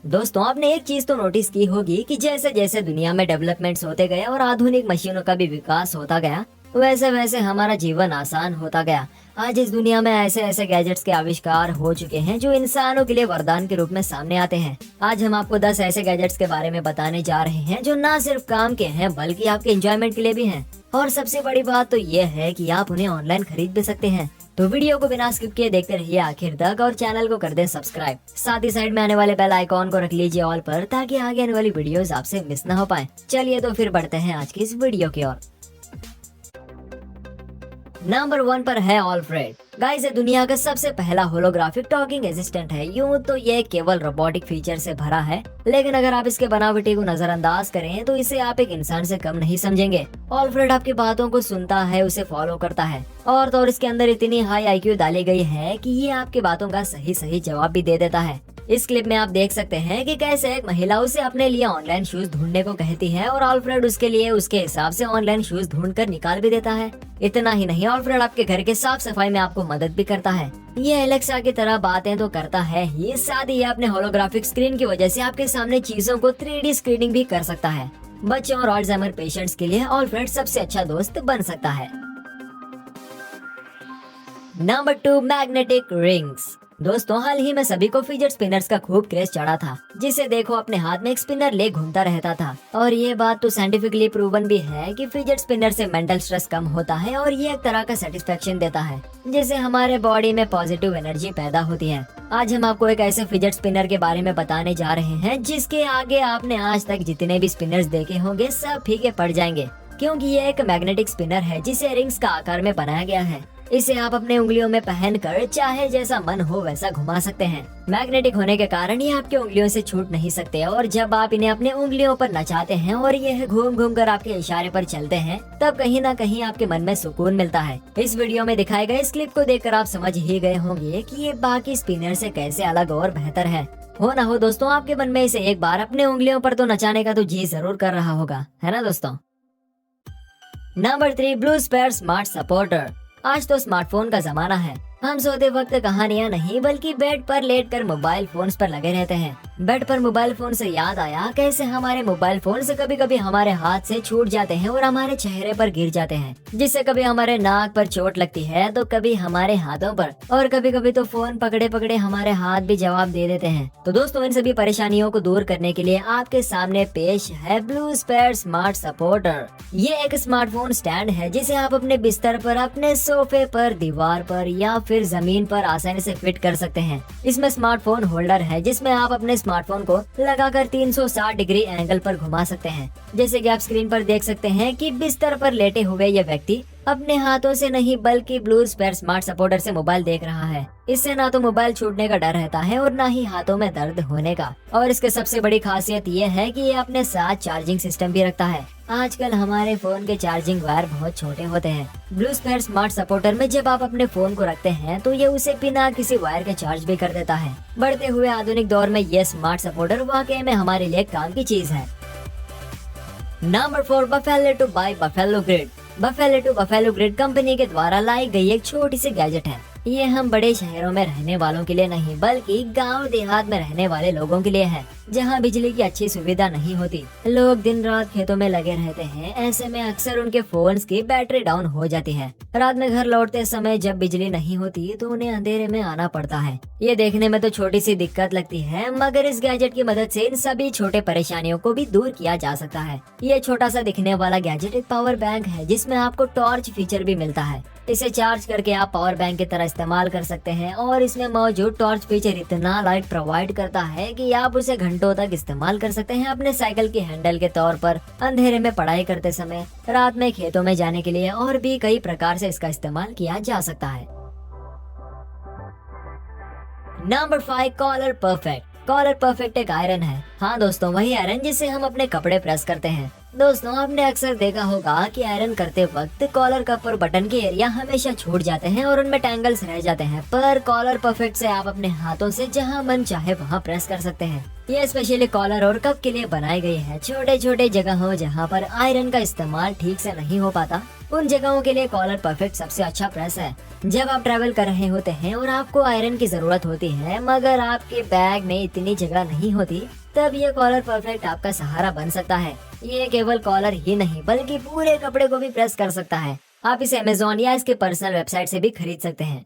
दोस्तों, आपने एक चीज तो नोटिस की होगी कि जैसे जैसे दुनिया में डेवलपमेंट्स होते गए और आधुनिक मशीनों का भी विकास होता गया, वैसे वैसे हमारा जीवन आसान होता गया। आज इस दुनिया में ऐसे ऐसे गैजेट्स के आविष्कार हो चुके हैं जो इंसानों के लिए वरदान के रूप में सामने आते हैं। आज हम आपको 10 ऐसे गैजेट्स के बारे में बताने जा रहे हैं जो न सिर्फ काम के हैं बल्कि आपके एंजॉयमेंट के लिए भी हैं। और सबसे बड़ी बात तो ये है कि आप उन्हें ऑनलाइन खरीद भी सकते हैं। तो वीडियो को बिना स्किप किए देखते रहिए आखिर तक और चैनल को कर दें सब्सक्राइब। साथ ही साइड में आने वाले बेल आइकॉन को रख लीजिए ऑल पर, ताकि आगे आने वाली वीडियोस आपसे मिस ना हो पाए। चलिए तो फिर बढ़ते हैं आज की इस वीडियो की ओर। नंबर 1 पर है ऑल्फ्रेड। गाइस, ये दुनिया का सबसे पहला होलोग्राफिक टॉकिंग असिस्टेंट है। यूं तो ये केवल रोबोटिक फीचर से भरा है, लेकिन अगर आप इसके बनावटी को नजरअंदाज करें तो इसे आप एक इंसान से कम नहीं समझेंगे। ऑल्फ्रेड आपकी बातों को सुनता है, उसे फॉलो करता है और तो और इसके अंदर इतनी हाई आईक्यू डाली गई है कि ये आपकी बातों का सही सही जवाब भी दे देता है। इस क्लिप में आप देख सकते हैं कि कैसे एक महिला उसे अपने लिए ऑनलाइन शूज ढूंढने को कहती है और ऑल्फ्रेड उसके लिए उसके हिसाब से ऑनलाइन शूज ढूंढ कर निकाल भी देता है। इतना ही नहीं, ऑल्फ्रेड आपके घर के साफ सफाई में आपको मदद भी करता है। ये एलेक्सा की तरह बातें तो करता है ही, साथ ही अपने होलोग्राफिक स्क्रीन की वजह से आपके सामने चीजों को 3D स्क्रीनिंग भी कर सकता है। बच्चों और अल्जाइमर पेशेंट्स के लिए ऑल्फ्रेड सबसे अच्छा दोस्त बन सकता है। Number 2, magnetic rings. दोस्तों, हाल ही में सभी को फिजेट स्पिनर्स का खूब क्रेज चढ़ा था। जिसे देखो अपने हाथ में एक स्पिनर ले घूमता रहता था। और ये बात तो साइंटिफिकली प्रूवन भी है कि फिजेट स्पिनर से मेंटल स्ट्रेस कम होता है और ये एक तरह का सेटिस्फेक्शन देता है, जिससे हमारे बॉडी में पॉजिटिव एनर्जी पैदा होती है। आज हम आपको एक ऐसे फिजेट स्पिनर के बारे में बताने जा रहे हैं जिसके आगे आपने आज तक जितने भी स्पिनर्स देखे होंगे सब फीके पड़ जाएंगे, क्योंकि ये एक मैग्नेटिक स्पिनर है जिसे रिंग्स का आकार में बनाया गया है। इसे आप अपने उंगलियों में पहनकर चाहे जैसा मन हो वैसा घुमा सकते हैं। मैग्नेटिक होने के कारण ये आपकी उंगलियों से छूट नहीं सकते और जब आप इन्हें अपने उंगलियों पर नचाते हैं और यह घूम घूम कर आपके इशारे पर चलते हैं, तब कहीं ना कहीं आपके मन में सुकून मिलता है। इस वीडियो में दिखाए गए इस क्लिप को देखकर आप समझ ही गए होंगे कि ये बाकी स्पिनर से कैसे अलग और बेहतर है। हो ना हो दोस्तों, आपके मन में इसे एक बार अपने उंगलियों पर तो नचाने का तो जी जरूर कर रहा होगा, है ना दोस्तों। Number 3, blue spare smart supporter. आज तो स्मार्टफोन का जमाना है। हम सोते वक्त कहानियां नहीं बल्कि बेड पर लेटकर मोबाइल फोन्स पर लगे रहते हैं। बेड पर मोबाइल फोन से याद आया, कैसे हमारे मोबाइल फोन से कभी कभी हमारे हाथ से छूट जाते हैं और हमारे चेहरे पर गिर जाते हैं, जिससे कभी हमारे नाक पर चोट लगती है तो कभी हमारे हाथों पर, और कभी कभी तो फोन पकड़े पकड़े हमारे हाथ भी जवाब दे देते हैं। तो दोस्तों, इन सभी परेशानियों को दूर करने के लिए आपके सामने पेश है ब्लू स्पेयर स्मार्ट सपोर्टर। ये एक स्मार्टफोन स्टैंड है जिसे आप अपने बिस्तर पर, अपने सोफे पर, दीवार पर या फिर जमीन पर आसानी से फिट कर सकते हैं। इसमें स्मार्टफोन होल्डर है जिसमें आप अपने स्मार्टफोन को लगाकर 360 डिग्री एंगल पर घुमा सकते हैं। जैसे कि आप स्क्रीन पर देख सकते हैं कि बिस्तर पर लेटे हुए ये व्यक्ति अपने हाथों से नहीं बल्कि ब्लू स्पेयर स्मार्ट सपोर्टर से मोबाइल देख रहा है। इससे ना तो मोबाइल छूटने का डर रहता है और ना ही हाथों में दर्द होने का। और इसके सबसे बड़ी खासियत ये है कि ये अपने साथ चार्जिंग सिस्टम भी रखता है। आजकल हमारे फोन के चार्जिंग वायर बहुत छोटे होते हैं। ब्लू स्पेयर स्मार्ट सपोर्टर में जब आप अपने फोन को रखते हैं तो ये उसे बिना किसी वायर के चार्ज भी कर देता है। बढ़ते हुए आधुनिक दौर में ये स्मार्ट सपोर्टर वाकई में हमारे लिए काम की चीज है। Number 4, buffalo to by buffalo grid. Buffalo to buffalo grid company के द्वारा लाई गई एक छोटी सी गैजेट है। ये हम बड़े शहरों में रहने वालों के लिए नहीं बल्कि गांव देहात में रहने वाले लोगों के लिए है, जहां बिजली की अच्छी सुविधा नहीं होती। लोग दिन रात खेतों में लगे रहते हैं, ऐसे में अक्सर उनके फोन्स की बैटरी डाउन हो जाती है। रात में घर लौटते समय जब बिजली नहीं होती तो उन्हें अंधेरे में आना पड़ता है। ये देखने में तो छोटी सी दिक्कत लगती है, मगर इस गैजेट की मदद से इन सभी छोटे परेशानियों को भी दूर किया जा सकता है। ये छोटा सा दिखने वाला गैजेट एक पावर बैंक है जिसमें आपको टॉर्च फीचर भी मिलता है। इसे चार्ज करके आप पावर बैंक की तरह इस्तेमाल कर सकते हैं और इसमें मौजूद टॉर्च फीचर इतना लाइट प्रोवाइड करता है कि आप उसे घंटों तक इस्तेमाल कर सकते हैं अपने साइकिल की हैंडल के तौर पर, अंधेरे में पढ़ाई करते समय, रात में खेतों में जाने के लिए, और भी कई प्रकार से इसका इस्तेमाल किया जा सकता है। Number 5, collar perfect. Collar perfect एक आयरन है। हाँ दोस्तों, वही आयरन जिससे हम अपने कपड़े प्रेस करते हैं। दोस्तों, आपने अक्सर देखा होगा कि आयरन करते वक्त कॉलर कप और बटन के एरिया हमेशा छूट जाते हैं और उनमें टैंगल्स रह जाते हैं, पर कॉलर परफेक्ट से आप अपने हाथों से जहां मन चाहे वहां प्रेस कर सकते हैं। ये स्पेशली कॉलर और कप के लिए बनाई गई है। छोटे छोटे जगहों जहां पर आयरन का इस्तेमाल ठीक से नहीं हो पाता, उन जगहों के लिए कॉलर परफेक्ट सबसे अच्छा प्रेस है। जब आप ट्रैवल कर रहे होते हैं और आपको आयरन की जरूरत होती है मगर आपके बैग में इतनी जगह नहीं होती, तब ये कॉलर परफेक्ट आपका सहारा बन सकता है। ये केवल कॉलर ही नहीं बल्कि पूरे कपड़े को भी प्रेस कर सकता है। आप इसे अमेज़न या इसके पर्सनल वेबसाइट से भी खरीद सकते हैं।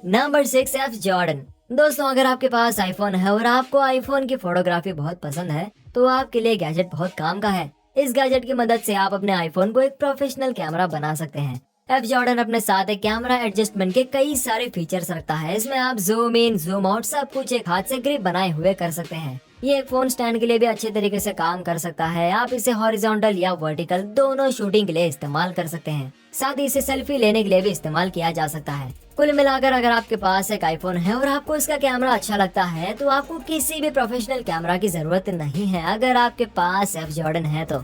Number 6, F Jordan. दोस्तों, अगर आपके पास आईफोन है और आपको आईफोन की फोटोग्राफी बहुत पसंद है तो आपके लिए गैजेट बहुत काम का है। इस गैजेट की मदद से आप अपने आईफोन को एक प्रोफेशनल कैमरा बना सकते हैं। एफ जॉर्डन अपने साथ एक कैमरा एडजस्टमेंट के कई सारे फीचर्स रखता है। इसमें आप जूम इन जूम आउट सब कुछ एक हाथ से ग्रिप बनाए हुए कर सकते हैं। ये एक फोन स्टैंड के लिए भी अच्छे तरीके से काम कर सकता है। आप इसे हॉरिजॉन्टल या वर्टिकल दोनों शूटिंग के लिए इस्तेमाल कर सकते हैं। साथ ही इसे सेल्फी लेने के लिए भी इस्तेमाल किया जा सकता है। कुल मिलाकर अगर आपके पास एक आईफोन है और आपको इसका कैमरा अच्छा लगता है तो आपको किसी भी प्रोफेशनल कैमरा की जरूरत नहीं है अगर आपके पास एफ जॉर्डन है तो।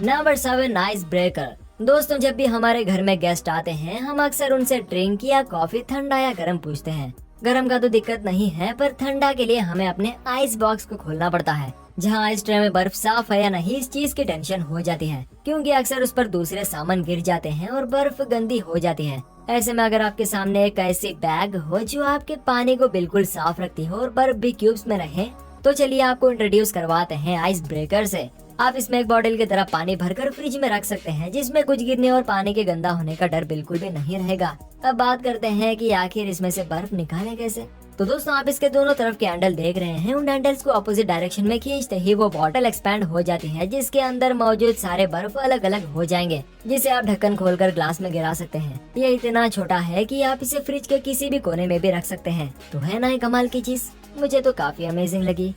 Number 7, ice breaker. दोस्तों, जब भी हमारे घर में गेस्ट आते हैं हम अक्सर उनसे ड्रिंक या कॉफी ठंडा या गर्म पूछते हैं। गर्म का तो दिक्कत नहीं है, पर ठंडा के लिए हमें अपने आइस बॉक्स को खोलना पड़ता है। जहां आइस ट्रे में बर्फ साफ है या नहीं इस चीज की टेंशन हो जाती है, क्योंकि अक्सर उस पर दूसरे सामान गिर जाते हैं और बर्फ गंदी हो जाती है। ऐसे में अगर आपके सामने एक ऐसी बैग हो जो आपके पानी को बिल्कुल साफ रखती हो और बर्फ भी क्यूब्स में रहे, तो चलिए आपको इंट्रोड्यूस करवाते हैं आइस ब्रेकर से। आप इसमें एक बॉटल की तरह पानी भरकर फ्रिज में रख सकते हैं, जिसमें कुछ गिरने और पानी के गंदा होने का डर बिल्कुल भी नहीं रहेगा। अब बात करते हैं कि आखिर इसमें से बर्फ निकालें कैसे। तो दोस्तों, आप इसके दोनों तरफ के हैंडल देख रहे हैं। उन हैंडल्स को अपोजिट डायरेक्शन में खींचते ही वो बॉटल एक्सपैंड हो जाती है, जिसके अंदर मौजूद सारे बर्फ अलग अलग हो जाएंगे, जिसे आप ढक्कन खोलकर ग्लास में गिरा सकते हैं। ये इतना छोटा है कि आप इसे फ्रिज के किसी भी कोने में भी रख सकते हैं। तो है ना कमाल की चीज, मुझे तो काफी अमेजिंग लगी।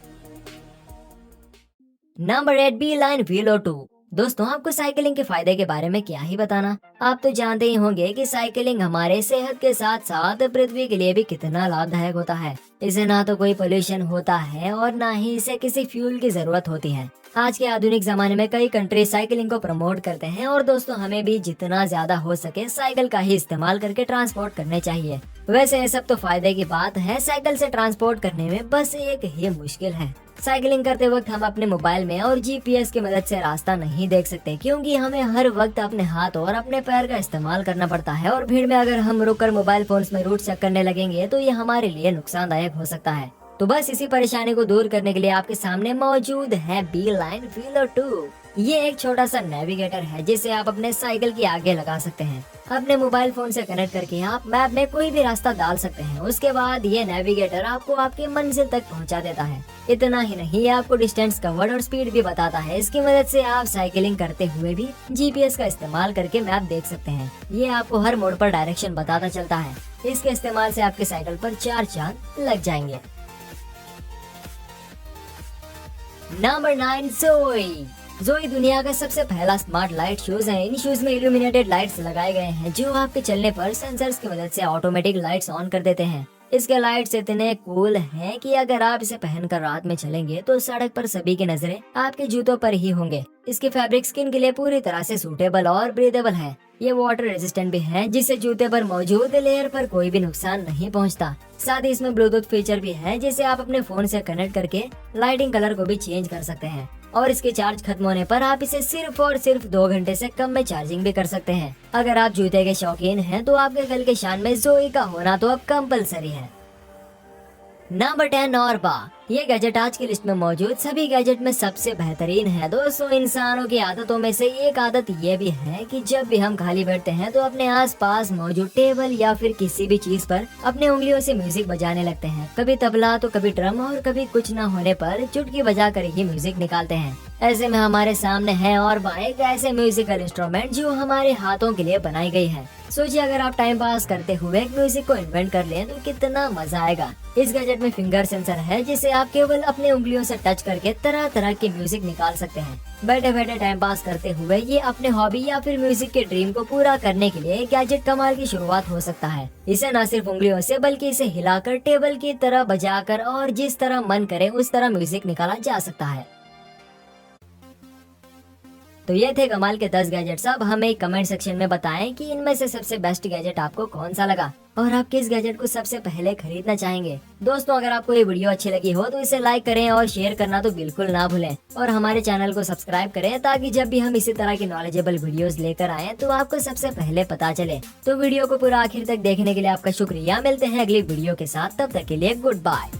नंबर 8, बीलाइन वेलो 2। दोस्तों, आपको साइकिलिंग के फायदे के बारे में क्या ही बताना। आप तो जानते ही होंगे कि साइकिलिंग हमारे सेहत के साथ साथ पृथ्वी के लिए भी कितना लाभदायक होता है। इसे ना तो कोई पोल्यूशन होता है और ना ही इसे किसी फ्यूल की जरूरत होती है। आज के आधुनिक जमाने में कई कंट्री साइकिलिंग को प्रमोट करते हैं और दोस्तों, हमें भी जितना ज्यादा हो सके साइकिल का ही इस्तेमाल करके ट्रांसपोर्ट करने चाहिए। वैसे ये सब तो फायदे की बात है, साइकिल से ट्रांसपोर्ट करने में बस एक ही मुश्किल है। साइकिलिंग करते वक्त हम अपने मोबाइल में और जीपीएस की मदद से रास्ता नहीं देख सकते, क्योंकि हमें हर वक्त अपने हाथ और अपने पैर का इस्तेमाल करना पड़ता है। और भीड़ में अगर हम रुककर मोबाइल फोन्स में रूट चेक करने लगेंगे तो ये हमारे लिए नुकसानदायक हो सकता है। तो बस इसी परेशानी को दूर करने के लिए आपके सामने मौजूद है बीलाइन वेलो 2। ये एक छोटा सा नेविगेटर है जिसे आप अपने साइकिल के आगे लगा सकते हैं। अपने मोबाइल फोन से कनेक्ट करके आप मैप में कोई भी रास्ता डाल सकते हैं। उसके बाद ये नेविगेटर आपको आपकी मंजिल तक पहुंचा देता है। इतना ही नहीं, ये आपको डिस्टेंस कवर्ड और स्पीड भी बताता है। इसकी मदद से आप साइकिलिंग करते हुए भी जीपीएस का इस्तेमाल करके मैप देख सकते हैं। ये आपको हर मोड़ पर डायरेक्शन बताता चलता है। इसके इस्तेमाल से आपके साइकिल पर 4 चांद लग जाएंगे। नंबर 9, जोई दुनिया का सबसे पहला स्मार्ट लाइट शूज है। इन शूज में इल्यूमिनेटेड लाइट्स लगाए गए हैं जो आपके चलने पर सेंसर्स की मदद से ऑटोमेटिक लाइट्स ऑन कर देते हैं। इसके लाइट्स इतने कूल हैं कि अगर आप इसे पहनकर रात में चलेंगे तो सड़क पर सभी की नजरें आपके जूतों पर ही होंगे। इसकी फैब्रिक स्किन के लिए पूरी तरह से सूटेबल और ब्रीदेबल है। ये वाटर रेजिस्टेंट भी है, जिससे जूते पर मौजूद लेयर पर कोई भी नुकसान नहीं पहुंचता। साथ ही इसमें ब्लूटूथ फीचर भी है, जिसे आप अपने फोन से कनेक्ट करके लाइटिंग कलर को भी चेंज कर सकते हैं। और इसके चार्ज खत्म होने पर आप इसे सिर्फ और सिर्फ 2 घंटे से कम में चार्जिंग भी कर सकते हैं। अगर आप जूते के शौकीन हैं तो आपके गल के शान में जोई का होना तो अब कंपलसरी है। नंबर 10, ऑर्बा। ये गैजेट आज की लिस्ट में मौजूद सभी गैजेट में सबसे बेहतरीन है। दोस्तों, इंसानों की आदतों में से एक आदत ये भी है कि जब भी हम खाली बैठते हैं तो अपने आसपास मौजूद टेबल या फिर किसी भी चीज पर अपने उंगलियों से म्यूजिक बजाने लगते हैं। कभी तबला तो कभी ड्रम और कभी कुछ न होने पर चुटकी बजा कर ही म्यूजिक निकालते हैं। ऐसे में हमारे सामने है और वह एक ऐसे म्यूजिकल इंस्ट्रूमेंट जो हमारे हाथों के लिए बनाई गई है। सोचिए अगर आप टाइम पास करते हुए एक म्यूजिक को इन्वेंट कर लें तो कितना मजा आएगा। इस गैजेट में फिंगर सेंसर है जिसे आप केवल अपने उंगलियों से टच करके तरह तरह के म्यूजिक निकाल सकते हैं। बैठे बैठे टाइम पास करते हुए ये अपने हॉबी या फिर म्यूजिक के ड्रीम को पूरा करने के लिए गैजेट कमाल की शुरुआत हो सकता है। इसे न सिर्फ उंगलियों से बल्कि इसे हिलाकर, टेबल की तरह बजाकर और जिस तरह मन करे उस तरह म्यूजिक निकाला जा सकता है। तो ये थे कमाल के 10 गैजेट्स। अब हमें कमेंट सेक्शन में बताएं कि इनमें से सबसे बेस्ट गैजेट आपको कौन सा लगा और आप किस गैजेट को सबसे पहले खरीदना चाहेंगे। दोस्तों अगर आपको ये वीडियो अच्छी लगी हो तो इसे लाइक करें और शेयर करना तो बिल्कुल ना भूलें और हमारे चैनल को सब्सक्राइब करें ताकि जब भी हम इसी तरह की नॉलेजेबल वीडियोस लेकर आए तो आपको सबसे पहले पता चले। तो वीडियो को पूरा आखिर तक देखने के लिए आपका शुक्रिया। मिलते हैं अगली वीडियो के साथ, तब तक के लिए गुड बाय।